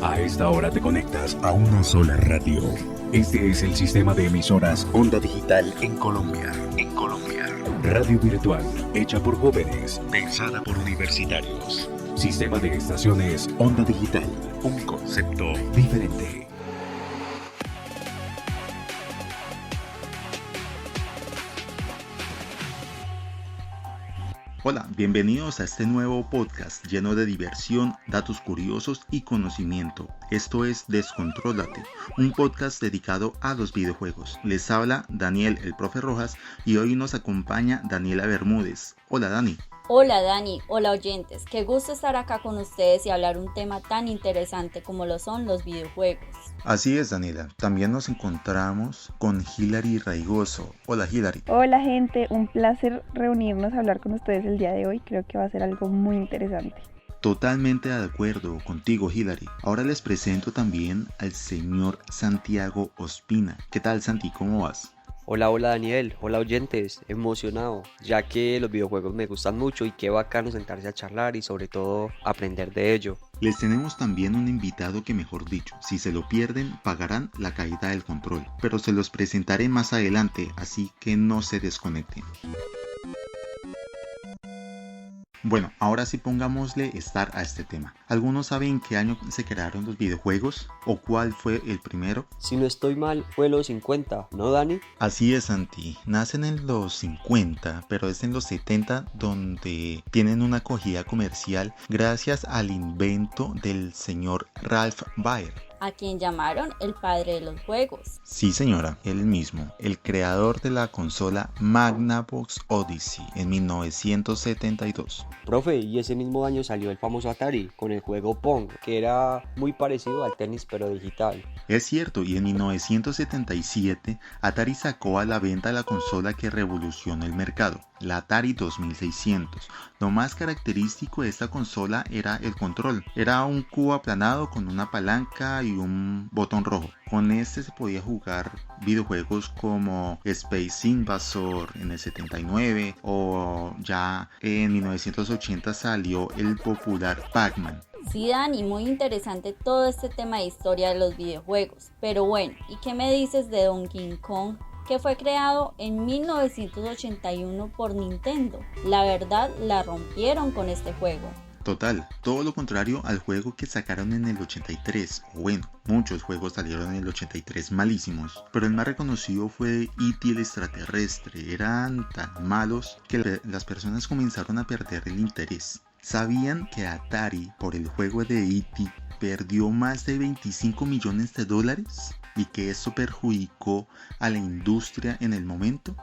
A esta hora te conectas a una sola radio. Este es el sistema de emisoras Onda Digital en Colombia. Radio virtual, hecha por jóvenes, pensada por universitarios. Sistema de estaciones Onda Digital, un concepto diferente. Hola, bienvenidos a este nuevo podcast lleno de diversión, datos curiosos y conocimiento. Esto es Descontrólate, un podcast dedicado a los videojuegos. Les habla Daniel, el profe Rojas, y hoy nos acompaña Daniela Bermúdez. Hola, Dani. Hola Dani, hola oyentes, qué gusto estar acá con ustedes y hablar un tema tan interesante como lo son los videojuegos. Así es, Daniela, también nos encontramos con Hilary Raigoso. Hola, Hilary. Hola gente, un placer reunirnos a hablar con ustedes el día de hoy, creo que va a ser algo muy interesante. Totalmente de acuerdo contigo, Hilary. Ahora les presento también al señor Santiago Ospina. ¿Qué tal, Santi? ¿Cómo vas? Hola Daniel, hola oyentes, emocionado, ya que los videojuegos me gustan mucho y qué bacano sentarse a charlar y sobre todo aprender de ello. Les tenemos también un invitado que, mejor dicho, si se lo pierden pagarán la caída del control, pero se los presentaré más adelante, así que no se desconecten. Bueno, ahora sí pongámosle start a este tema. ¿Algunos saben en qué año se crearon los videojuegos? ¿O cuál fue el primero? Si no estoy mal, fue los 50, ¿no, Dani? Así es, Santi. Nacen en los 50, pero es en los 70 donde tienen una acogida comercial gracias al invento del señor Ralph Baer, A quien llamaron el padre de los juegos. Sí, señora, él mismo, el creador de la consola Magnavox Odyssey en 1972. Profe, y ese mismo año salió el famoso Atari con el juego Pong, que era muy parecido al tenis pero digital. Es cierto, y en 1977 Atari sacó a la venta la consola que revolucionó el mercado, la Atari 2600. Lo más característico de esta consola era el control. Era un cubo aplanado con una palanca y un botón rojo. Con este se podía jugar videojuegos como Space Invasor en el 79 o ya en 1980 salió el popular Pac-Man. Sí, Dani, muy interesante todo este tema de historia de los videojuegos. Pero bueno, ¿y qué me dices de Donkey Kong, que fue creado en 1981 por Nintendo? La verdad, la rompieron con este juego. Total, todo lo contrario al juego que sacaron en el 83. Bueno, muchos juegos salieron en el 83 malísimos, pero el más reconocido fue E.T. el extraterrestre. Eran tan malos que las personas comenzaron a perder el interés. ¿Sabían que Atari, por el juego de E.T., perdió más de 25 millones de dólares? ¿Y que eso perjudicó a la industria en el momento?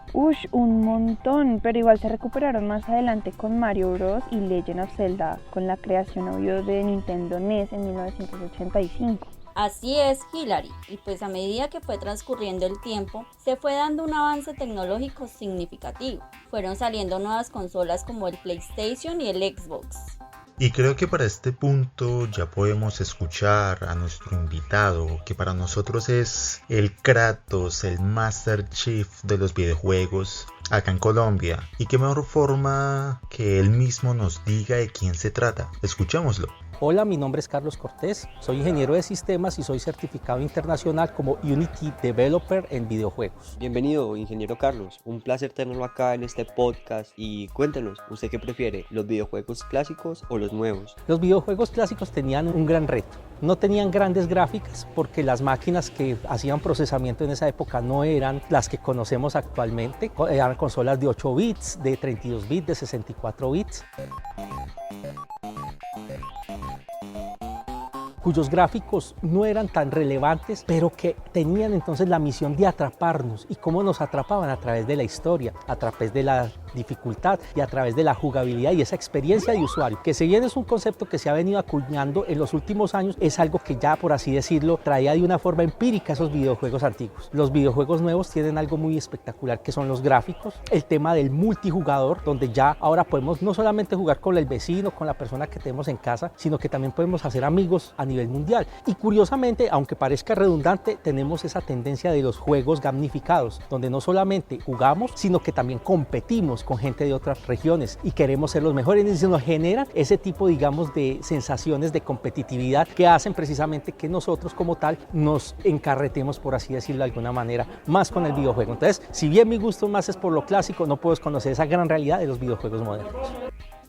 Un montón, pero igual se recuperaron más adelante con Mario Bros. Y Legend of Zelda, con la creación obvio de Nintendo NES en 1985. Así es, Hilary, y pues a medida que fue transcurriendo el tiempo, se fue dando un avance tecnológico significativo. Fueron saliendo nuevas consolas como el PlayStation y el Xbox. Y creo que para este punto ya podemos escuchar a nuestro invitado, que para nosotros es el Kratos, el Master Chief de los videojuegos acá en Colombia. Y qué mejor forma que él mismo nos diga de quién se trata. Escuchémoslo. Hola, mi nombre es Carlos Cortés, soy ingeniero de sistemas y soy certificado internacional como Unity Developer en videojuegos. Bienvenido, ingeniero Carlos, un placer tenerlo acá en este podcast y cuéntenos, ¿usted qué prefiere, los videojuegos clásicos o los nuevos? Los videojuegos clásicos tenían un gran reto. No tenían grandes gráficas porque las máquinas que hacían procesamiento en esa época no eran las que conocemos actualmente. Eran consolas de 8 bits, de 32 bits, de 64 bits. Cuyos gráficos no eran tan relevantes, pero que tenían entonces la misión de atraparnos. ¿Y cómo nos atrapaban? A través de la historia, a través de la dificultad y a través de la jugabilidad y esa experiencia de usuario, que si bien es un concepto que se ha venido acuñando en los últimos años, es algo que ya, por así decirlo, traía de una forma empírica esos videojuegos antiguos. Los videojuegos nuevos tienen algo muy espectacular, que son los gráficos, el tema del multijugador, donde ya ahora podemos no solamente jugar con el vecino, con la persona que tenemos en casa, sino que también podemos hacer amigos a nivel mundial. Y curiosamente, aunque parezca redundante, tenemos esa tendencia de los juegos gamificados, donde no solamente jugamos, sino que también competimos con gente de otras regiones y queremos ser los mejores, y se nos generan ese tipo, digamos, de sensaciones de competitividad que hacen precisamente que nosotros como tal nos encarretemos, por así decirlo de alguna manera, más con el videojuego. Entonces, si bien mi gusto más es por lo clásico, no puedo desconocer esa gran realidad de los videojuegos modernos.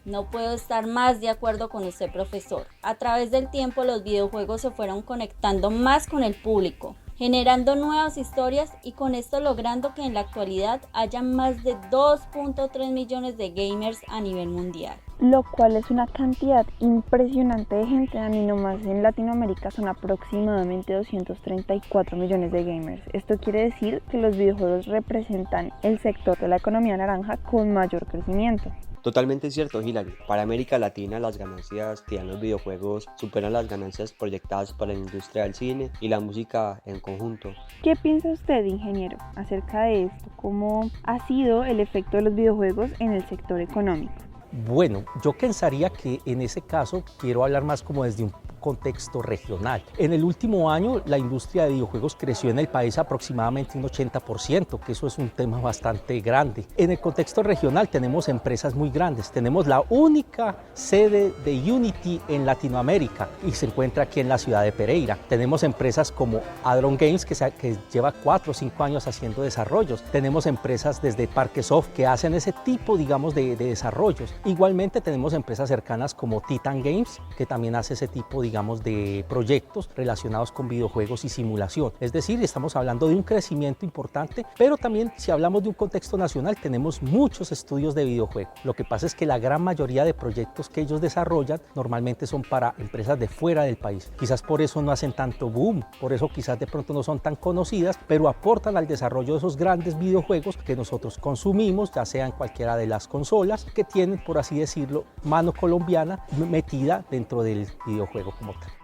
No puedo estar más de acuerdo con usted, profesor. A través del tiempo, los videojuegos se fueron conectando más con el público, generando nuevas historias y con esto logrando que en la actualidad haya más de 2.3 millones de gamers a nivel mundial. Lo cual es una cantidad impresionante de gente. A mí nomás en Latinoamérica son aproximadamente 234 millones de gamers. Esto quiere decir que los videojuegos representan el sector de la economía naranja con mayor crecimiento. Totalmente cierto, Hilary. Para América Latina, las ganancias que dan los videojuegos superan las ganancias proyectadas para la industria del cine y la música en conjunto. ¿Qué piensa usted, ingeniero, acerca de esto? ¿Cómo ha sido el efecto de los videojuegos en el sector económico? Bueno, yo pensaría que en ese caso quiero hablar más como desde un contexto regional. En el último año la industria de videojuegos creció en el país aproximadamente un 80%, que eso es un tema bastante grande. En el contexto regional tenemos empresas muy grandes, tenemos la única sede de Unity en Latinoamérica y se encuentra aquí en la ciudad de Pereira. Tenemos empresas como Adron Games que lleva 4 o 5 años haciendo desarrollos. Tenemos empresas desde Parquesoft que hacen ese tipo, digamos, de desarrollos. Igualmente tenemos empresas cercanas como Titan Games que también hace ese tipo, digamos, de proyectos relacionados con videojuegos y simulación. Es decir, estamos hablando de un crecimiento importante, pero también si hablamos de un contexto nacional tenemos muchos estudios de videojuegos. Lo que pasa es que la gran mayoría de proyectos que ellos desarrollan normalmente son para empresas de fuera del país. Quizás por eso no hacen tanto boom, por eso quizás de pronto no son tan conocidas, pero aportan al desarrollo de esos grandes videojuegos que nosotros consumimos, ya sean cualquiera de las consolas que tienen, por así decirlo, mano colombiana metida dentro del videojuego.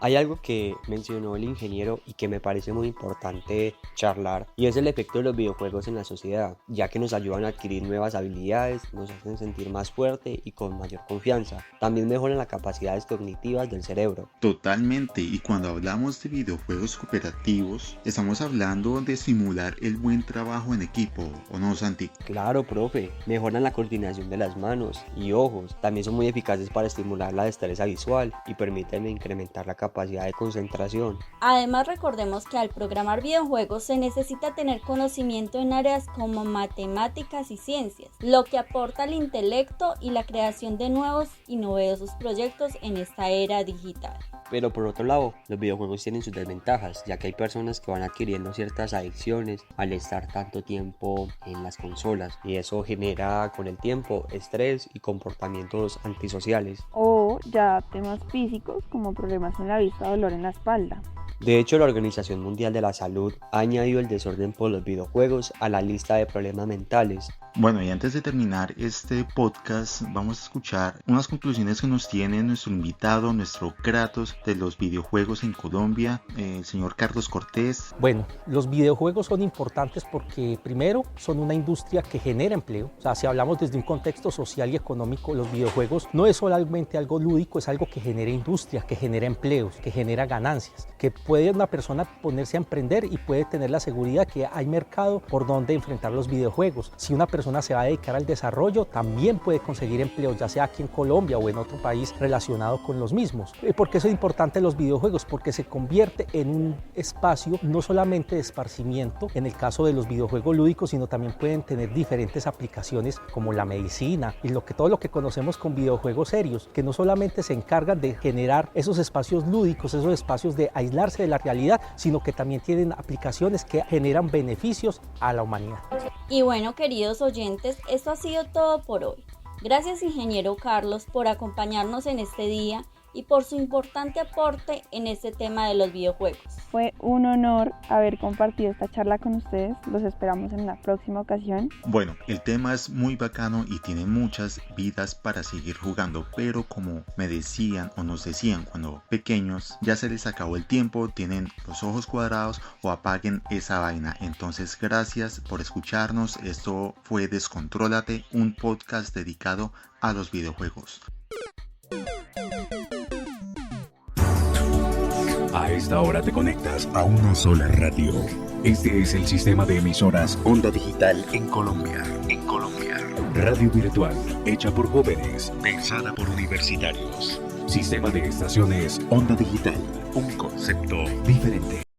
Hay algo que mencionó el ingeniero y que me parece muy importante charlar, y es el efecto de los videojuegos en la sociedad, ya que nos ayudan a adquirir nuevas habilidades, nos hacen sentir más fuerte y con mayor confianza. También mejoran las capacidades cognitivas del cerebro. Totalmente, y cuando hablamos de videojuegos cooperativos, estamos hablando de simular el buen trabajo en equipo, ¿o no, Santi? Claro, profe, mejoran la coordinación de las manos y ojos, también son muy eficaces para estimular la destreza visual y permiten incrementar la capacidad de concentración. Además, recordemos que al programar videojuegos se necesita tener conocimiento en áreas como matemáticas y ciencias, lo que aporta al intelecto y la creación de nuevos y novedosos proyectos en esta era digital. Pero por otro lado, los videojuegos tienen sus desventajas, ya que hay personas que van adquiriendo ciertas adicciones al estar tanto tiempo en las consolas, y eso genera con el tiempo estrés y comportamientos antisociales. O ya temas físicos como problemas en la vista o dolor en la espalda. De hecho, la Organización Mundial de la Salud ha añadido el desorden por los videojuegos a la lista de problemas mentales. Bueno, y antes de terminar este podcast, vamos a escuchar unas conclusiones que nos tiene nuestro invitado, nuestro Kratos de los videojuegos en Colombia, el señor Carlos Cortés. Bueno, los videojuegos son importantes porque primero son una industria que genera empleo. O sea, si hablamos desde un contexto social y económico, los videojuegos no es solamente algo lúdico, es algo que genera industria, que genera empleos, que genera ganancias, que puede una persona ponerse a emprender y puede tener la seguridad que hay mercado por donde enfrentar los videojuegos. Si una persona se va a dedicar al desarrollo, también puede conseguir empleos, ya sea aquí en Colombia o en otro país relacionado con los mismos. ¿Por qué son importantes los videojuegos? Porque se convierte en un espacio no solamente de esparcimiento, en el caso de los videojuegos lúdicos, sino también pueden tener diferentes aplicaciones como la medicina y todo lo que conocemos con videojuegos serios, que no solamente se encargan de generar esos espacios lúdicos, esos espacios de aislarse de la realidad, sino que también tienen aplicaciones que generan beneficios a la humanidad. Y bueno, queridos oyentes, esto ha sido todo por hoy. Gracias, ingeniero Carlos, por acompañarnos en este día y por su importante aporte en este tema de los videojuegos. Fue un honor haber compartido esta charla con ustedes. Los esperamos en la próxima ocasión. Bueno, el tema es muy bacano y tiene muchas vidas para seguir jugando, pero como me decían o nos decían cuando pequeños, ya se les acabó el tiempo, tienen los ojos cuadrados o apaguen esa vaina. Entonces, gracias por escucharnos. Esto fue Descontrólate, un podcast dedicado a los videojuegos. A esta hora te conectas a una sola radio. Este es el sistema de emisoras Onda Digital en Colombia. Radio virtual, hecha por jóvenes, pensada por universitarios. Sistema de estaciones Onda Digital, un concepto diferente.